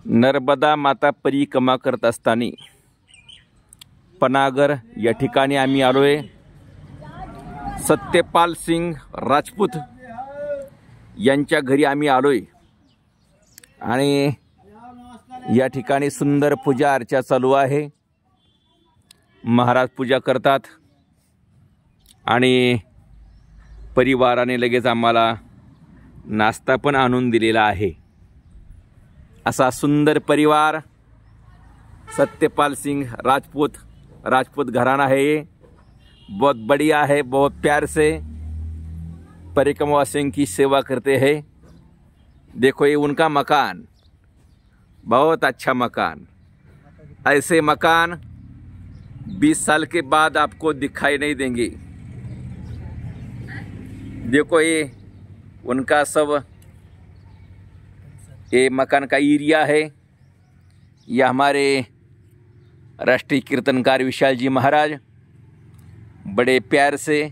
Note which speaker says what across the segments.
Speaker 1: नर्मदा माता परिक्रमा करत असताना पनागर या ठिकाणी आम्ही आलोय। सत्यपाल सिंग राजपूत यांच्या घरी आम्ही आलोय आणि या ठिकाणी सुंदर पूजा अर्चा चालू आहे। महाराज पूजा करतात आणि परिवाराने लगेच आम्हाला नाश्ता पण आणून दिलेला आहे। असा सुंदर परिवार सत्यपाल सिंह राजपूत घराना है। ये बहुत बढ़िया है, बहुत प्यार से परिक्रमा वासियों की सेवा करते हैं। देखो ये उनका मकान, बहुत अच्छा मकान। ऐसे मकान 20 साल के बाद आपको दिखाई नहीं देंगे। देखो ये उनका सब ये मकान का एरिया है। यह हमारे राष्ट्रीय कीर्तनकार विशाल जी महाराज बड़े प्यार से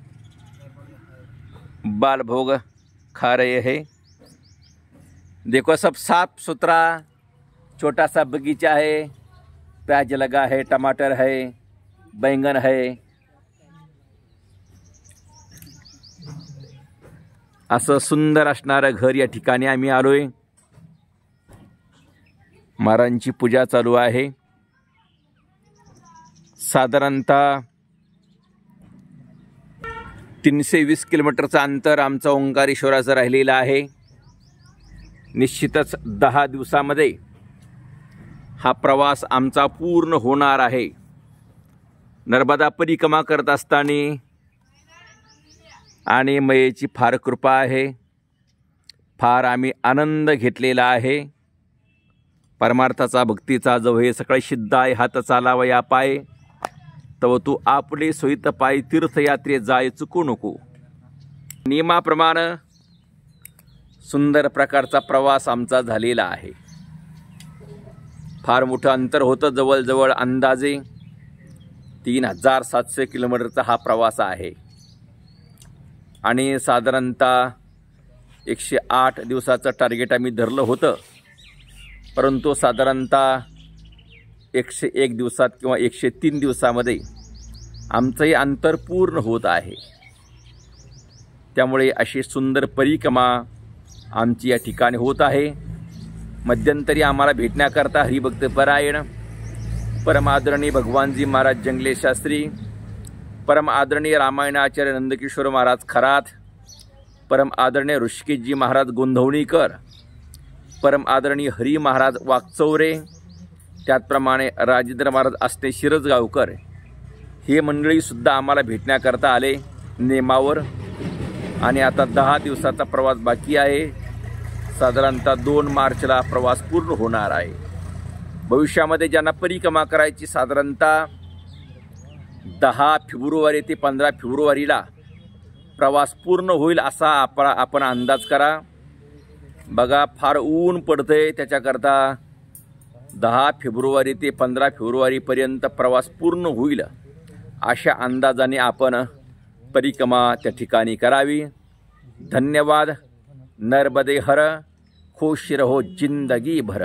Speaker 1: बाल भोग खा रहे हैं। देखो सब साफ सुथरा, छोटा सा बगीचा है, प्याज लगा है, टमाटर है, बैंगन है। असं सुंदर असणारं घर या ठिकाणी आम्ही आलोय। महाराजांची पूजा चालू आहे। साधारणतः 320 किलोमीटरचं अंतर आमचं ओंकारेश्वराचं राहिलेलं आहे। निश्चितच 10 दिवसामध्ये हा प्रवास आमचा पूर्ण होणार आहे। नर्मदा परिक्रमा करत असताना आणि मयेची फार कृपा आहे, फार आम्ही आनंद घेतलेला आहे। परमार्थाचा भक्तीचा जो हे सगळे सिद्ध आहे, हात चालावया पाय तव तू आपले सोयीत पाय तीर्थयात्रे जाय चुकू नको। नियमाप्रमाणे सुंदर प्रकारचा प्रवास आमचा झालेला आहे। फार मोठं अंतर होतं, जवळजवळ अंदाजे 3700 किलोमीटरचा हा प्रवास आहे आणि साधारणतः 108 दिवसाचं टार्गेट आम्ही धरलं होतं, परंतु साधारणतः 101 दिवसात किंवा 103 दिवसामध्ये आमचं हे अंतर पूर्ण होत आहे। त्यामुळे अशी सुंदर परिक्रमा आमची या ठिकाणी होत आहे। मध्यंतरी आम्हाला भेटण्याकरता हरिभक्त परायण परम आदरणीय भगवानजी महाराज जंगले शास्त्री, परम आदरणीय रामायणाचार्य नंदकिशोर महाराज खरात, परम आदरणीय ऋषिकेशजी महाराज गोंधवणीकर, परम आदरणीय हरी महाराज वाकचौरे, त्याचप्रमाणे राजेंद्र महाराज असते शिरसगावकर हे मंडळीसुद्धा आम्हाला भेटण्याकरता आले नेमावर। आणि आता 10 दिवसाचा प्रवास बाकी आहे। साधारणतः 2 मार्चला प्रवास पूर्ण होणार आहे। भविष्यामध्ये ज्यांना परिक्रमा करायची साधारणतः 10 फेब्रुवारी ते 15 फेब्रुवारीला प्रवास पूर्ण होईल असा आपण अंदाज करा। बघा फार ऊन पडतंय, त्याच्याकरता 10 फेब्रुवारी ते 15 फेब्रुवारीपर्यंत प्रवास पूर्ण होईल अशा अंदाजाने आपण परिक्रमा त्या ठिकाणी करावी। धन्यवाद। नर्मदे हर, खुश रहो जिंदगी भर।